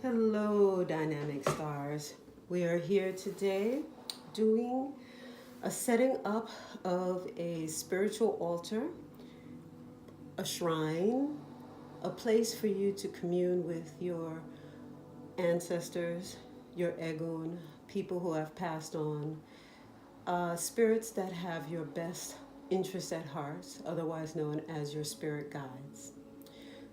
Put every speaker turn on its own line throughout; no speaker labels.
Hello, dynamic stars. We are here today doing a setting up of a spiritual altar, a shrine, a place for you to commune with your ancestors, your egun, people who have passed on, spirits that have your best interests at heart, otherwise known as your spirit guides.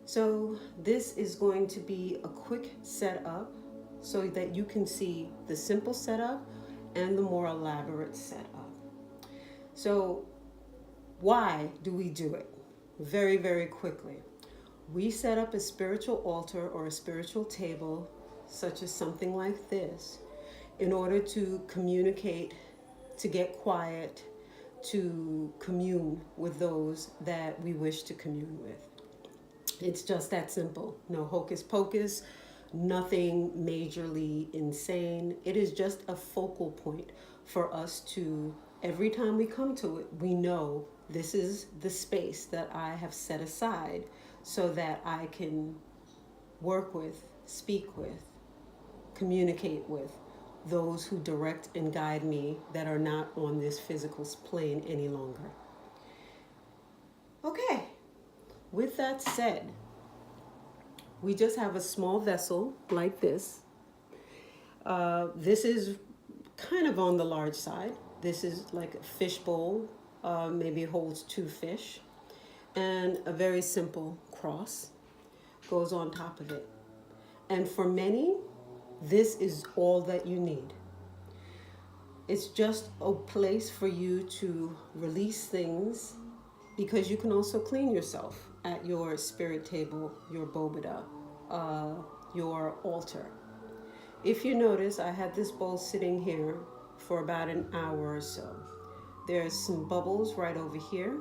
So this is going to be a quick setup so that you can see the simple setup and the more elaborate setup. So why do we do it? Very, very quickly. We set up a spiritual altar or a spiritual table, such as something like this, in order to communicate, to get quiet, to commune with those that we wish to commune with. It's just that simple. No hocus pocus, nothing majorly insane. It is just a focal point for us to, every time we come to it, we know this is the space that I have set aside so that I can work with, speak with, communicate with those who direct and guide me that are not on this physical plane any longer. Okay. With that said, we just have a small vessel like this. This is kind of on the large side. This is like a fish bowl, maybe holds 2 fish, and a very simple cross goes on top of it. And for many, this is all that you need. It's just a place for you to release things, because you can also clean yourself at your spirit table, your bobada, your altar. If you notice, I had this bowl sitting here for about an hour or so. There's some bubbles right over here.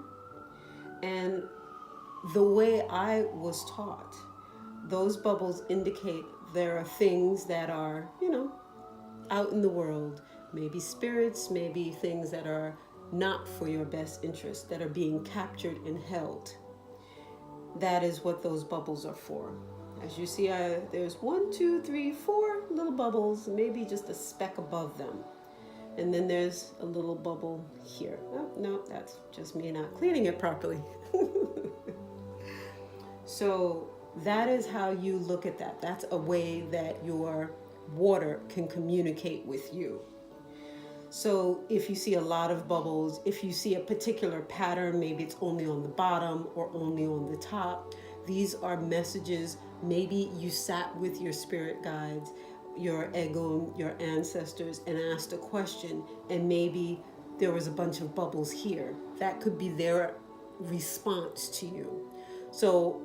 And the way I was taught, those bubbles indicate there are things that are, out in the world, maybe spirits, maybe things that are not for your best interest, that are being captured and held. That is what those bubbles are for. As you see, there's 1, 2, 3, 4 little bubbles, maybe just a speck above them. And then there's a little bubble here. Oh, no, that's just me not cleaning it properly. So that is how you look at that. That's a way that your water can communicate with you. So if you see a lot of bubbles, if you see a particular pattern, maybe it's only on the bottom or only on the top, these are messages. Maybe you sat with your spirit guides, your egun, your ancestors, and asked a question, and maybe there was a bunch of bubbles here. That could be their response to you. So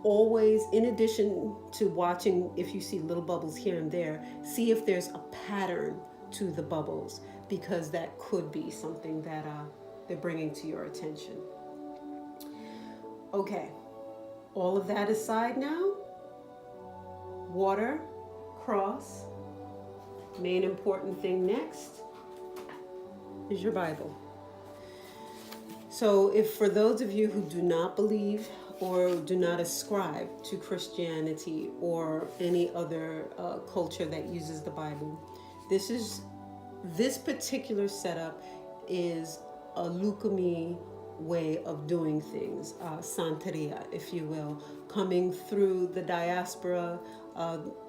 always, in addition to watching, if you see little bubbles here and there, see if there's a pattern to the bubbles, because that could be something that they're bringing to your attention. Okay, all of that aside now, water, cross. Main important thing next is your Bible. So if for those of you who do not believe or do not ascribe to Christianity or any other culture that uses the Bible, this particular setup is a Lukumi way of doing things, Santeria, if you will. Coming through the diaspora,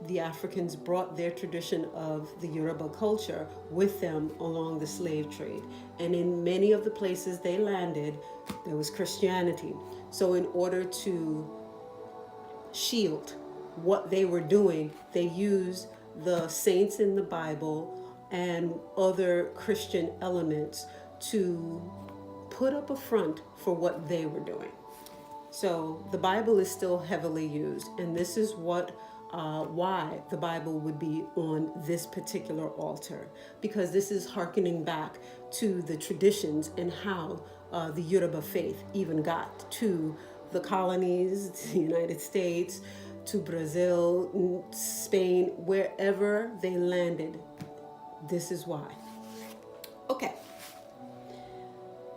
the Africans brought their tradition of the Yoruba culture with them along the slave trade. And in many of the places they landed, there was Christianity. So in order to shield what they were doing, they used the saints in the Bible and other Christian elements to put up a front for what they were doing. So the Bible is still heavily used, and this is why the Bible would be on this particular altar, because this is hearkening back to the traditions and how the Yoruba faith even got to the colonies, to the United States, to Brazil, Spain, wherever they landed. This is why. Okay.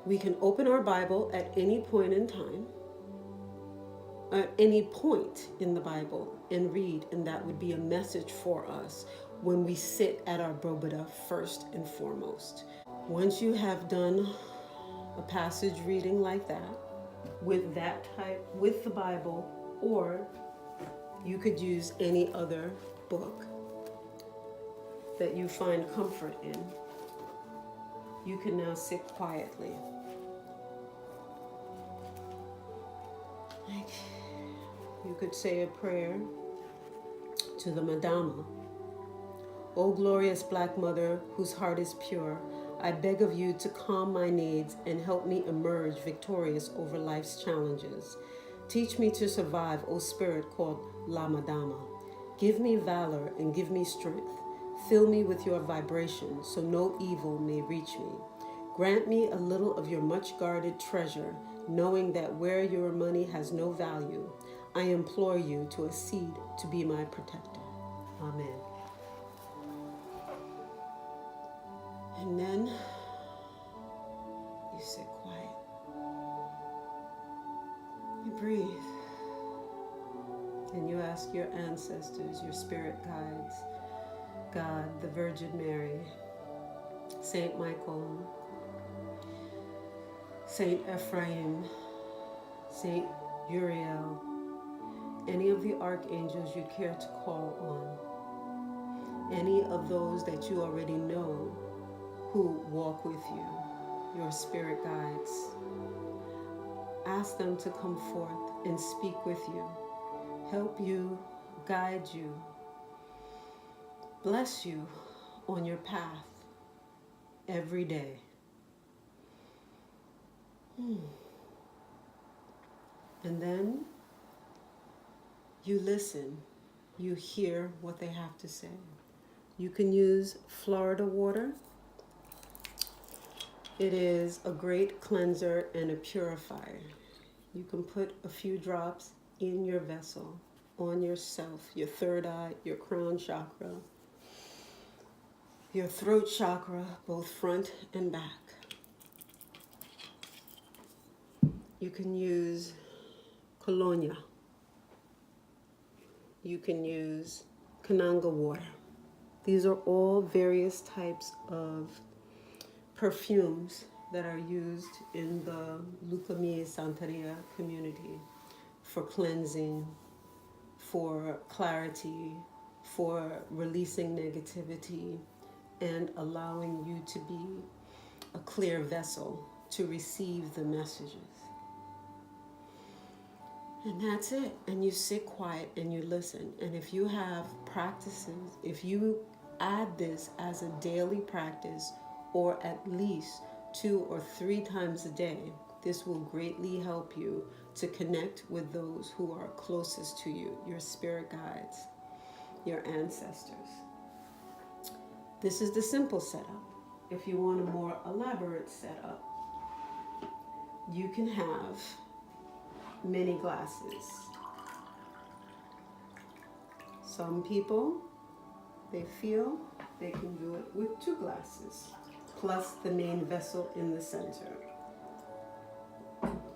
We can open our Bible at any point in time. at any point in the Bible and read, and that would be a message for us when we sit at our Brobada first and foremost. Once you have done a passage reading like that, with that type, with the Bible, or you could use any other book that you find comfort in, you can now sit quietly. Like, you could say a prayer to the Madama. O glorious Black Mother, whose heart is pure, I beg of you to calm my needs and help me emerge victorious over life's challenges. Teach me to survive, O spirit called La Madama. Give me valor and give me strength. Fill me with your vibration so no evil may reach me. Grant me a little of your much guarded treasure, knowing that where your money has no value, I implore you to accede to be my protector. Amen. And then you sit quiet. You breathe. And you ask your ancestors, your spirit guides, God, the Virgin Mary, Saint Michael, Saint Ephraim, Saint Uriel, any of the archangels you care to call on, any of those that you already know who walk with you, your spirit guides. Ask them to come forth and speak with you, help you, guide you, bless you on your path every day. And then you listen, you hear what they have to say. You can use Florida water. It is a great cleanser and a purifier. You can put a few drops in your vessel, on yourself, your third eye, your crown chakra, your throat chakra, both front and back. You can use colonia. You can use Kananga water. These are all various types of perfumes that are used in the Lukami Santeria community for cleansing, for clarity, for releasing negativity, and allowing you to be a clear vessel to receive the messages. And that's it. And you sit quiet and you listen. And if you have practices, if you add this as a daily practice, or at least 2 or 3 times a day, this will greatly help you to connect with those who are closest to you, your spirit guides, your ancestors. This is the simple setup. If you want a more elaborate setup, you can have many glasses. Some people, they feel they can do it with 2 glasses, plus the main vessel in the center,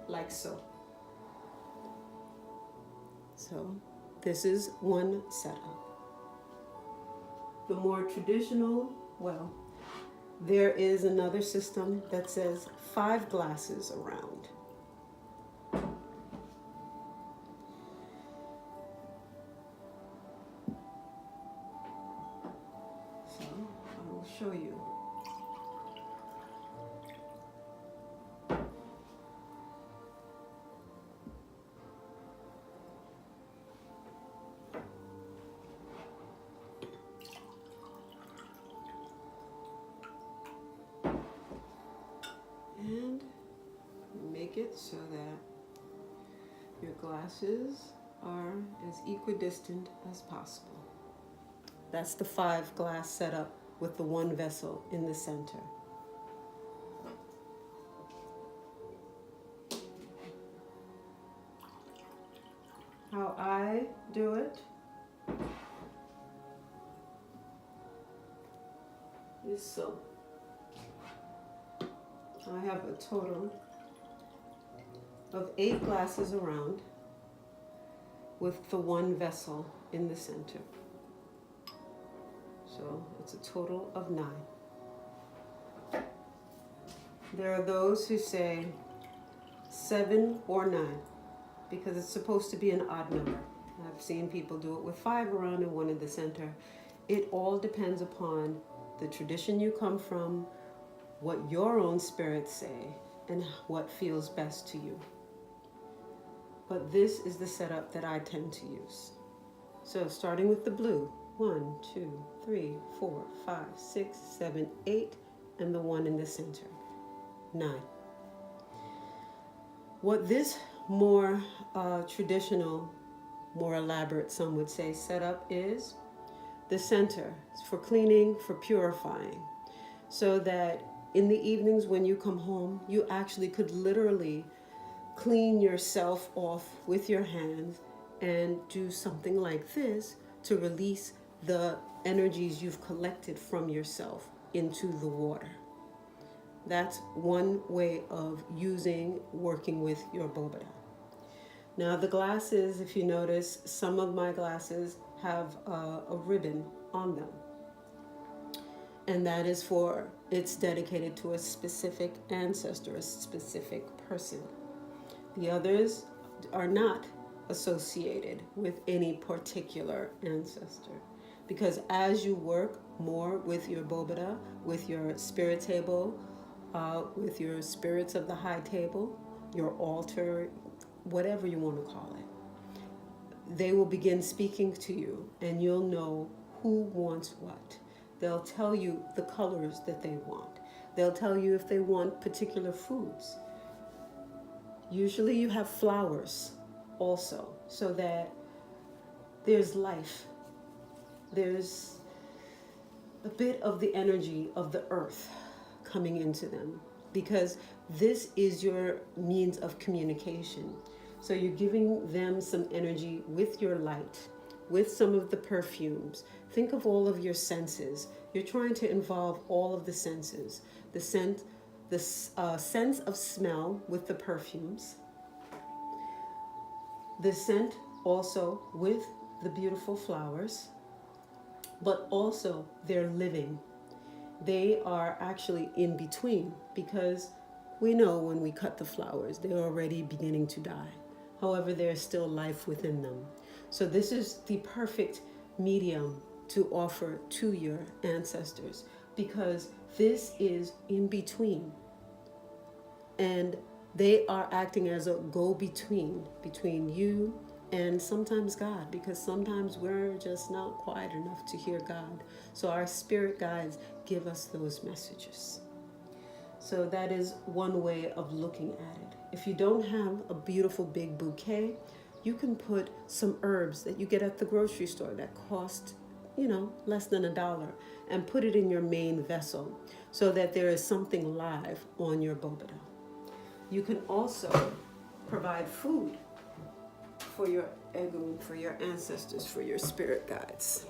like so. So this is one setup. The more traditional, well, there is another system that says 5 glasses around. So I will show you. And make it so that your glasses are as equidistant as possible. That's the 5 glass setup with the 1 vessel in the center. How I do it is so. I have a total of 8 glasses around. with the one vessel in the center. So it's a total of 9. There are those who say 7 or 9 because it's supposed to be an odd number. I've seen people do it with 5 around and 1 in the center. It all depends upon the tradition you come from, what your own spirits say, and what feels best to you. But this is the setup that I tend to use. So starting with the blue, 1, 2, 3, 4, 5, 6, 7, 8, and the 1 in the center, 9. What this more traditional, more elaborate, some would say, setup is the center for cleaning, for purifying, so that in the evenings when you come home, you actually could literally clean yourself off with your hands and do something like this to release the energies you've collected from yourself into the water. That's one way of working with your Bobada. Now the glasses, if you notice, some of my glasses have a ribbon on them. And that is it's dedicated to a specific ancestor, a specific person. The others are not associated with any particular ancestor. Because as you work more with your Bobada, with your spirit table, with your spirits of the high table, your altar, whatever you want to call it, they will begin speaking to you and you'll know who wants what. They'll tell you the colors that they want. They'll tell you if they want particular foods. Usually you have flowers also, so that there's life. There's a bit of the energy of the earth coming into them, because this is your means of communication. So you're giving them some energy with your light, with some of the perfumes. Think of all of your senses. You're trying to involve all of the senses. The sense of smell with the perfumes. The scent also with the beautiful flowers, but also they're living. They are actually in between, because we know when we cut the flowers, they're already beginning to die. However, there's still life within them. So this is the perfect medium to offer to your ancestors, because this is in between. And they are acting as a go-between between you and sometimes God, because sometimes we're just not quiet enough to hear God. So our spirit guides give us those messages. So that is one way of looking at it. If you don't have a beautiful big bouquet, you can put some herbs that you get at the grocery store that cost, less than $1, and put it in your main vessel so that there is something live on your Bobada. You can also provide food for your Egun, for your ancestors, for your spirit guides.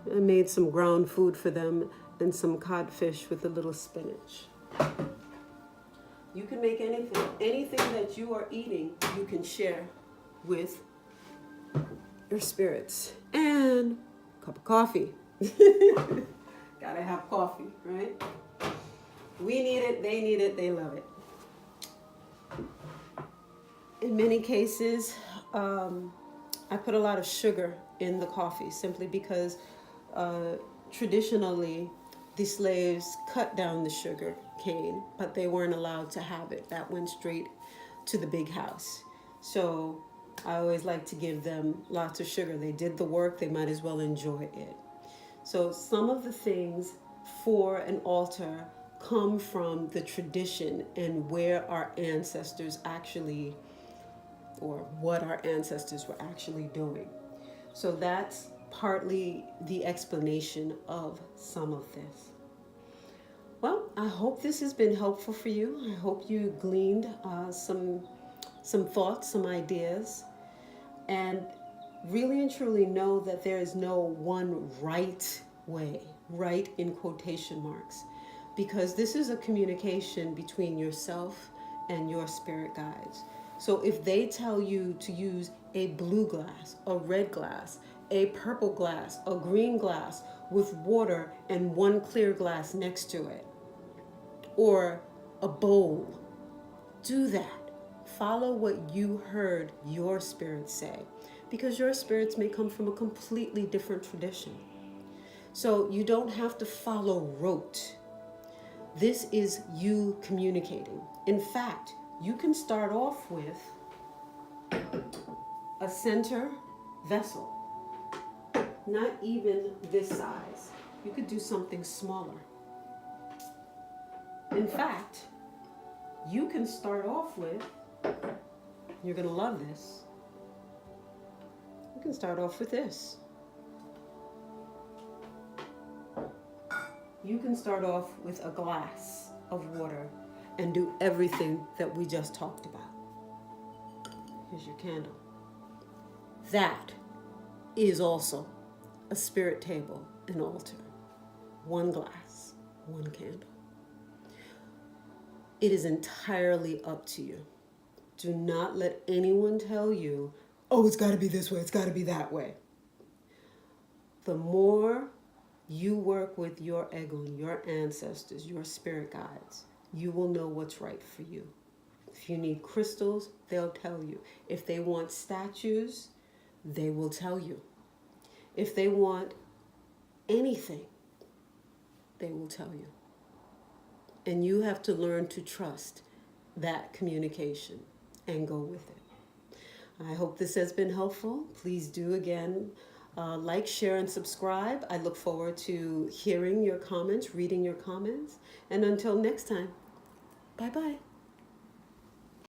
I made some ground food for them and some codfish with a little spinach. You can make anything that you are eating, you can share with your spirits. And a cup of coffee. Gotta have coffee, right? We need it, they need it, they love it. In many cases, I put a lot of sugar in the coffee simply because traditionally the slaves cut down the sugar cane, but they weren't allowed to have it. That went straight to the big house. So I always like to give them lots of sugar. They did the work, they might as well enjoy it. So some of the things for an altar come from the tradition and where our ancestors actually, or what our ancestors were actually doing. So that's partly the explanation of some of this. Well, I hope this has been helpful for you. I hope you gleaned some thoughts, some ideas, and really and truly know that there is no one right way, right in quotation marks, because this is a communication between yourself and your spirit guides. So if they tell you to use a blue glass, a red glass, a purple glass, a green glass with water and one clear glass next to it, or a bowl. Do that. Follow what you heard your spirit say, because your spirits may come from a completely different tradition. So you don't have to follow rote. This is you communicating. In fact, you can start off with a center vessel, not even this size. You could do something smaller. In fact, you can start off with, you're going to love this, you can start off with this. You can start off with a glass of water and do everything that we just talked about. Here's your candle. That is also a spirit table, an altar. One glass, one candle. It is entirely up to you. Do not let anyone tell you, oh, it's got to be this way, it's got to be that way. The more you work with your Egun, your ancestors, your spirit guides, you will know what's right for you. If you need crystals, they'll tell you. If they want statues, they will tell you. If they want anything, they will tell you. And you have to learn to trust that communication and go with it. I hope this has been helpful. Please do again like, share, and subscribe. I look forward to hearing your comments, reading your comments. And until next time, bye-bye.